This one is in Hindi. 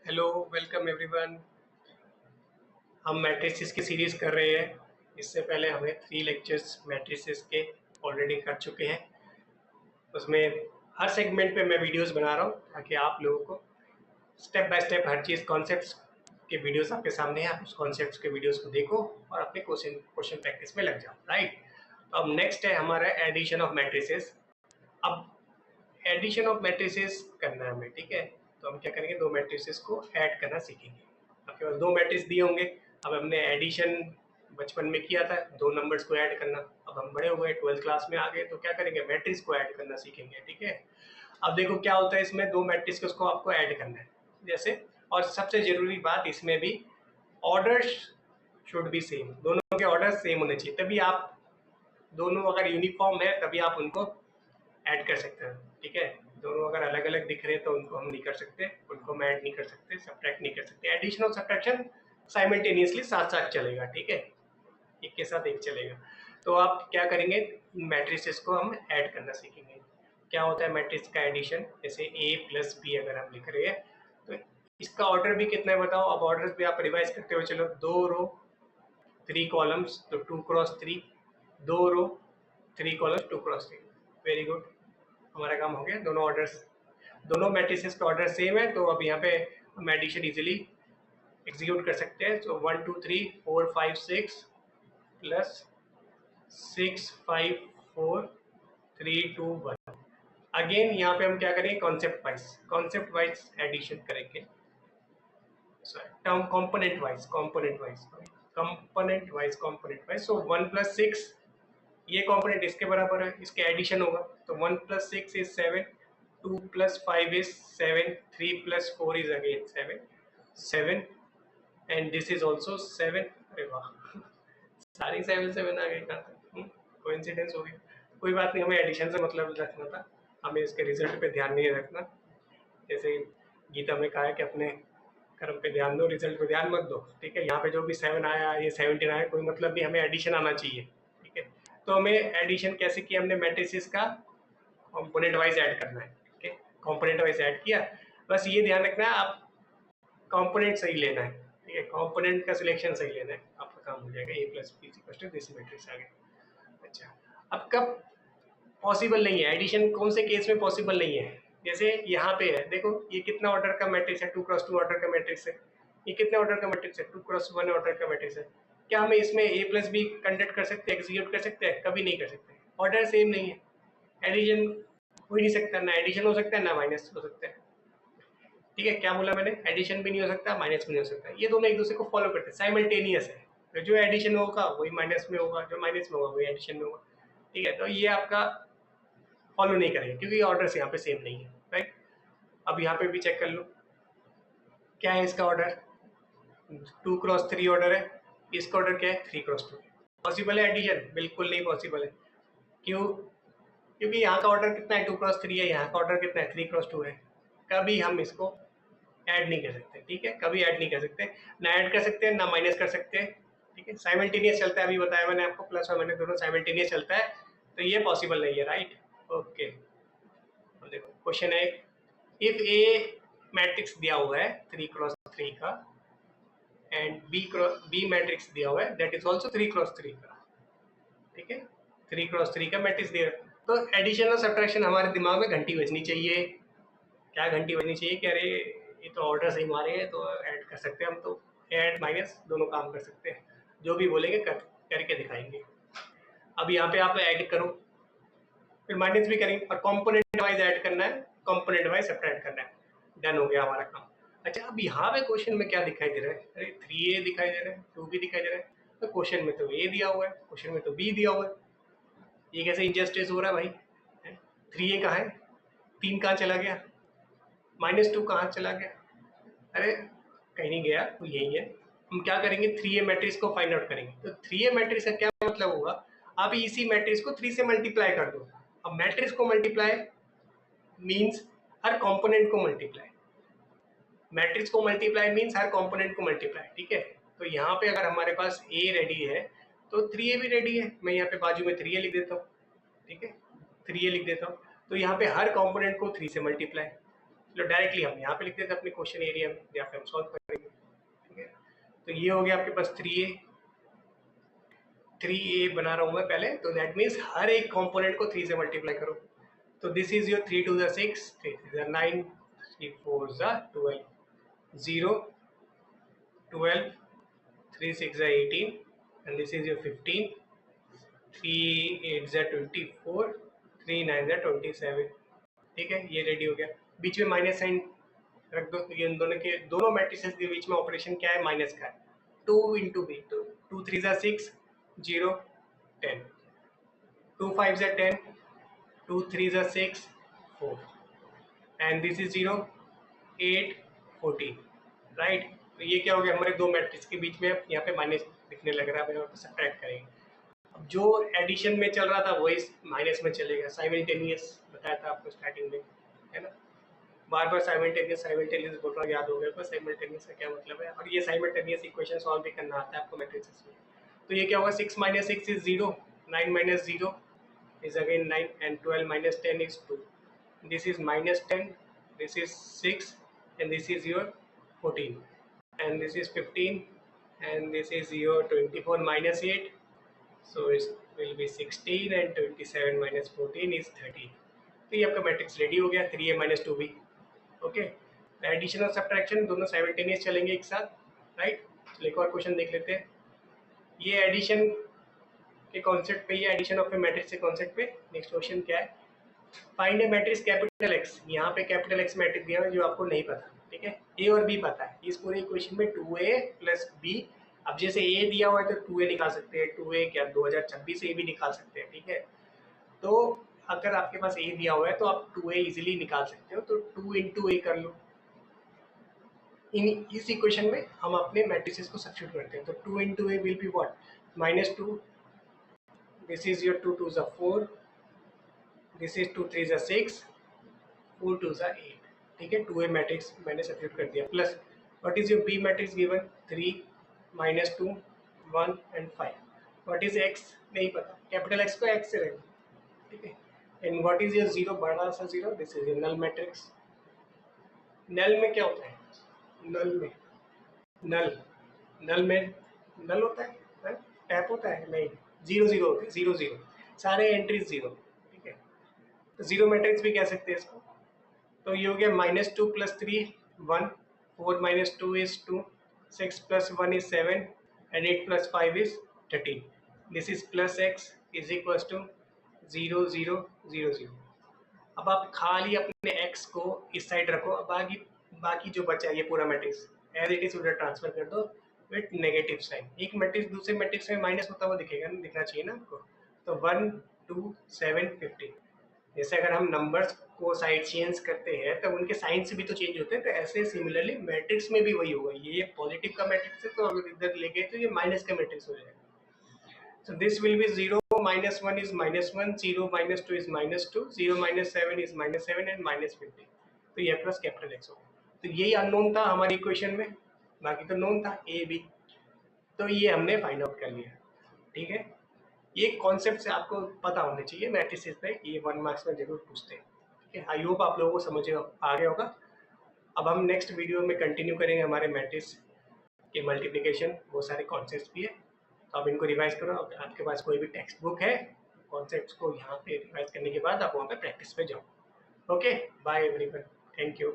Hello, welcome everyone. हम मैट्रिसेस की सीरीज़ कर रहे हैं। इससे पहले हमें 3 लेक्चर्स मैट्रिसेस के ऑलरेडी कर चुके हैं। उसमें हर सेगमेंट पे मैं वीडियोस बना रहा हूँ ताकि आप लोगों को step by step her cheese concepts के वीडियोस आपके सामने हैं। आप उस कॉन्सेप्ट्स के वीडियोस को देखो और अपने क्वेश्चन प्रैक्टिस में लग जाओ, राइट। तो अब नेक्स्ट है हमारा एडिशन ऑफ मैट्रिसेस। अब एडिशन ऑफ मैट्रिसेस करना है हमें, ठीक है। तो हम क्या करेंगे, दो मैट्रिसेस को ऐड करना सीखेंगे। आपके पास दो मैट्रिक्स दिए होंगे। अब हमने एडिशन बचपन में किया था, दो नंबर्स को ऐड करना। अब हम बड़े हो गए, 12th क्लास में आ गए, तो क्या करेंगे, मैट्रिक्स को ऐड करना सीखेंगे, ठीक है। अब देखो क्या होता है, इसमें दो मैट्रिक्स को आपको ऐड करना है जैसे। और सबसे जरूरी बात इसमें भी, ऑर्डर शुड बी सेम, दोनों के ऑर्डर सेम होने चाहिए, तभी आप दोनों अगर यूनिफॉर्म है तभी आप उनको ऐड कर सकते हैं, ठीक है। दोनों अगर अलग अलग दिख रहे हैं तो उनको हम नहीं कर सकते, उनको हम ऐड नहीं कर सकते, सब्ट्रैक्ट नहीं कर सकते। एडिशन और सब्ट्रैक्शन साइमल्टेनियसली साथ साथ चलेगा, ठीक है, एक के साथ एक चलेगा। तो आप क्या करेंगे, मैट्रिसेस को हम ऐड करना सीखेंगे। क्या होता है मैट्रिक्स का एडिशन, जैसे ए प्लस बी अगर हम लिख रहे हैं तो इसका ऑर्डर भी कितना है बताओ। अब ऑर्डर भी आप रिवाइज करते हुए चलो, 2 रो 3 कॉलम्स, तो 2 क्रॉस 3, 2 रो 3 कॉलम्स 2 क्रॉस 3। वेरी गुड, हमारा काम हो गया। दोनों ऑर्डर्स, दोनों मैट्रिसेस का ऑर्डर सेम है, तो अब यहाँ पे हम एडिशन इजीली एग्जीक्यूट कर सकते हैं। तो 1 2 3 4 5 6 प्लस 6 5 4 3 2 1। अगेन यहाँ पे हम क्या करेंगे, कॉन्सेप्ट वाइज एडिशन करेंगे, term component wise so 1 plus 6, ये कंपोनेंट इसके बराबर है, इसके एडिशन होगा। तो 1 plus 6 is 7, 2 plus 5 is 7, 3 plus 4 is again 7 and this is also 7। अरे वाह, सारी 7 आ गई, कहाँ तक कोइंसिडेंस हो गया। कोई बात नहीं, हमें एडिशन से मतलब रखना था, हमें इसके रिजल्ट पे ध्यान नहीं रखना। जैसे गीता में कहा है कि अपने कर्म पे ध्यान दो, रिजल्ट पे ध्यान मत दो, ठीक है। यहाँ पे जो भी 7 आया, ये 17 आया, कोई मतलब नहीं, हमें एडिशन आना चाहिए, ठीक है। तो हमें एडिशन कैसे किया हमने, मैट्रिसेस का कंपोनेंट वाइज ऐड करना है, ठीक है। कंपोनेंट वाइज ऐड किया, बस ये ध्यान रखना है आप कंपोनेंट सही लेना है, ठीक है, कंपोनेंट का सिलेक्शन सही लेना है, आपका काम हो जाएगा। A plus B equals to this matrix आ गया। अच्छा, अब कब पॉसिबल नहीं है एडिशन, कौन से केस में पॉसिबल नहीं है, जैसे यहाँ पे है, देखो ये कितना ऑर्डर का मैट्रिक्स है, 2 क्रॉस 2 ऑर्डर का मैट्रिक्स है। ये कितने ऑर्डर का मैट्रिक्स है, 2 क्रॉस 1 ऑर्डर का मैट्रिक्स है। क्या हम इसमें ए प्लस बी कंडक्ट कर सकते हैं, एग्जीक्यूट कर सकते हैं? कभी नहीं कर सकते, ऑर्डर सेम नहीं है। एडिशन हो ही नहीं सकता, ना एडिशन हो सकता है ना माइनस हो सकता है, ठीक है। क्या बोला मैंने, एडिशन भी नहीं हो सकता, माइनस भी नहीं हो सकता, ये दोनों एक दूसरे को फॉलो करते हैं, साइमल्टेनियस है। तो जो एडिशन होगा वही माइनस में होगा, जो माइनस में होगा वही एडिशन में होगा, ठीक है। तो ये आपका फॉलो नहीं करेंगे क्योंकि ऑर्डर यहाँ पे सेम नहीं है, राइट। अब यहाँ पे भी चेक कर लो, क्या है इसका ऑर्डर, 2 क्रॉस 3 ऑर्डर है, इसका ऑर्डर क्या है, 3 क्रॉस 2। पॉसिबल है एडिशन? बिल्कुल नहीं पॉसिबल है। क्यों? क्योंकि यहाँ का ऑर्डर कितना है, 2 क्रॉस 3 है, यहाँ का ऑर्डर कितना है, 3 क्रॉस 2 है। कभी हम इसको ऐड नहीं कर सकते, ठीक है, कभी ऐड नहीं कर सकते, ना ऐड कर सकते हैं ना माइनस कर सकते हैं, ठीक है। साइमल्टेनियस चलता है, अभी बताया मैंने आपको, प्लस और माइनस दोनों साइमल्टेनियस चलता है, तो ये पॉसिबल नहीं है, राइट। ओके, देखो क्वेश्चन है, इफ ए मैट्रिक्स दिया हुआ है 3 क्रॉस 3 का एंड बी मैट्रिक्स दिया हुआ है दैट इज ऑल्सो 3 क्रॉस 3 का, ठीक है, 3 क्रॉस 3 का मैट्रिक्स दिया है। तो एडिशन और सब्ट्रैक्शन हमारे दिमाग में घंटी बजनी चाहिए। क्या घंटी बजनी चाहिए कि अरे ये तो ऑर्डर सही मारे हैं, तो ऐड कर सकते हैं हम, तो ऐड माइनस दोनों काम कर सकते हैं, जो भी बोलेंगे करके दिखाएंगे। अब यहाँ पे आप ऐड करो, फिर माइनस भी करेंगे, और कंपोनेंट वाइज ऐड करना है, कंपोनेंट वाइज सब्ट्रैक्ट करना है, डन हो गया हमारा काम। अच्छा, अब यहाँ पे क्वेश्चन में क्या दिखाई दे रहा है, अरे 3a दिखाई दे रहा है, 2b दिखाई दे रहा है, तो क्वेश्चन में तो a दिया हुआ है, क्वेश्चन में तो b दिया हुआ है, ये कैसे इनजस्टिस हो रहा है भाई। 3a कहाँ है, 3 कहाँ चला गया, -2 कहाँ चला गया, अरे कहीं नहीं गया, तो यही है। हम क्या करेंगे, 3a मैट्रिक्स को फाइंड आउट करेंगे। तो 3a मैट्रिक्स का क्या मतलब होगा, आप इसी मैट्रिक्स को 3 से मल्टीप्लाई कर दो। अब मैट्रिक्स को मल्टीप्लाई मीन्स हर कंपोनेंट को मल्टीप्लाई, मैट्रिक्स को मल्टीप्लाई मीन्स हर कंपोनेंट को मल्टीप्लाई, ठीक है। तो यहाँ पे अगर हमारे पास a रेडी है तो 3a भी रेडी है, मैं यहाँ पे बाजू में 3a लिख देता हूँ, ठीक है, 3a लिख देता हूँ। तो यहाँ पे हर कंपोनेंट को 3 से मल्टीप्लाई, तो डायरेक्टली हम यहाँ पे लिख देते अपने क्वेश्चन एरिया में या फिर हम सॉल्व करेंगे, ठीक है। तो ये हो गया आपके पास 3a बना रहा हूँ मैं पहले, तो दैट मीन्स हर एक कंपोनेंट को 3 से मल्टीप्लाई करो। तो this is your 3 to the 6, 3 to the 9, 3 4 the 12, 0, 12, 3 6 the 18, and this is your 15, 3 8 the 24, 3 9 the 27, ठीक है। ये रेडी हो गया। बीच में माइनस साइन रख दो, ये दोनों मैट्रिसेस के बीच में ऑपरेशन क्या है, माइनस का है। 2 इंटू बी, तो 2 3 जा 6, 0 10, 2 5 जा 10, 2 3 जा 6 4, एंड दिस इज 0 8 14, राइट। तो ये क्या हो गया, हमारे दो मैट्रिक्स के बीच में यहाँ पे माइनस दिखने लग रहा है, यहाँ पे सब्ट्रैक्ट करेंगे। अब जो एडिशन में चल रहा था वही माइनस में चलेगा, साइमल्टेनियस बताया था आपको स्टार्टिंग में, है ना। बार बार साइमल्टेनियस बोल रहा हूँ, याद हो गया पर साइमल्टेनियस का क्या मतलब है। और ये साइमल्टेनियस इक्वेशन सॉल्व भी करना आता है आपको मैट्रिसेस में। तो ये क्या होगा, 6 - 6 is 0, 9 - 0 is again 9, and 12 - 10 is 2. This is -10, this is 6, and this is your 14, and this is 15, and this is your 24 - 8, so it will be 16, and 27 - 14 is 13. तो ये आपका मैट्रिक्स रेडी हो गया, 3a - 2b। ओके, एडिशन और सब्ट्रैक्शन दोनों साइमल्टेनियस चलेंगे एक साथ, राइट। चलो एक और क्वेश्चन देख लेते हैं। ये एडिशन के कॉन्सेप्ट पे, ये एडिशन ऑफ ए मैट्रिक्स के कॉन्सेप्ट पे नेक्स्ट क्वेश्चन क्या है, फाइंड ए मैट्रिक्स कैपिटल एक्स। यहाँ पे कैपिटल एक्स मैट्रिक्स दिया है जो आपको नहीं पता, ठीक है। ए और बी पता है, इस पूरे क्वेश्चन में 2a + b। अब जैसे ए दिया हुआ है तो 2a निकाल सकते हैं, 2a क्या 2026 से भी निकाल सकते हैं, ठीक है। तो अगर आपके पास ए दिया हुआ है तो आप 2a इजीली निकाल सकते हो, तो 2 × a कर लो। इस इक्वेशन में हम अपने मैट्रिसेस को सब्स्टिट्यूट करते हैं, तो 2 × a will be what, -2, this is your 2 2s are 4, this is 2 3s are 6, 4 2s are 8, ठीक है। 2a मैट्रिक्स मैंने सब्स्टिट्यूट कर दिया, plus what is your b matrix given, 3 -2 1 and 5। What is x नहीं पता, कैपिटल x को x से रखें, ठीक है। एंड व्हाट इज योर 0, बड़ा सा 0, this is your null matrix. Null में क्या होता है, नल में नल नल में नल होता है, टैप होता है नहीं, 0 0 होते हैं, 0 0 सारे एंट्रीज 0, ठीक है। तो 0 मैट्रिक्स भी कह सकते हैं इसको। तो ये हो गया -2 + 3 1, 4 - 2 is 2, 6 + 1 is 7, and 8 + 5 is 13। This is +x is equal to 0 0 0 0। अब आप खाली अपने x को इस साइड रखो, बाकी जो बचा ये पूरा मैट्रिक्स एज इट इज उधर ट्रांसफर कर दो विथ नेगेटिव साइन। एक मैट्रिक्स दूसरे मैट्रिक्स में माइनस होता हुआ दिखेगा ना, दिखना चाहिए ना आपको। तो 1 2 7 15, जैसे अगर हम नंबर्स को साइड चेंज करते हैं तो उनके साइंस भी तो चेंज होते हैं, तो ऐसे सिमिलरली मैट्रिक्स में भी वही होगा। ये पॉजिटिव का मैट्रिक्स है तो अगर इधर ले गए तो ये माइनस का मैट्रिक्स हो जाएगा। So this will be 0 - 1 is -1, 0 - 2 is -2, 0 - 7 is -7, and -15। तो ये प्लस कैपिटल एक्स होगा। तो यही अननोन था हमारी इक्वेशन में, बाकी तो नोन था ए बी। तो ये हमने फाइंड आउट कर लिया, ठीक है। ये कॉन्सेप्ट से आपको पता होने चाहिए मैट्रिसेस पे, ये 1 मार्क्स में जरूर पूछते हैं, ठीक है। आई होप आप लोगों को समझ आ गया होगा। अब हम नेक्स्ट वीडियो में कंटिन्यू करेंगे हमारे मैट्रिक्स के मल्टीप्लिकेशन, बहुत सारे कॉन्सेप्ट्स भी है, तो आप इनको रिवाइज करो। आपके पास कोई भी टेक्स्ट बुक है, कॉन्सेप्ट्स को यहाँ पे रिवाइज करने के बाद आप वहाँ पे प्रैक्टिस पे जाओ। Okay, bye everyone, thank you.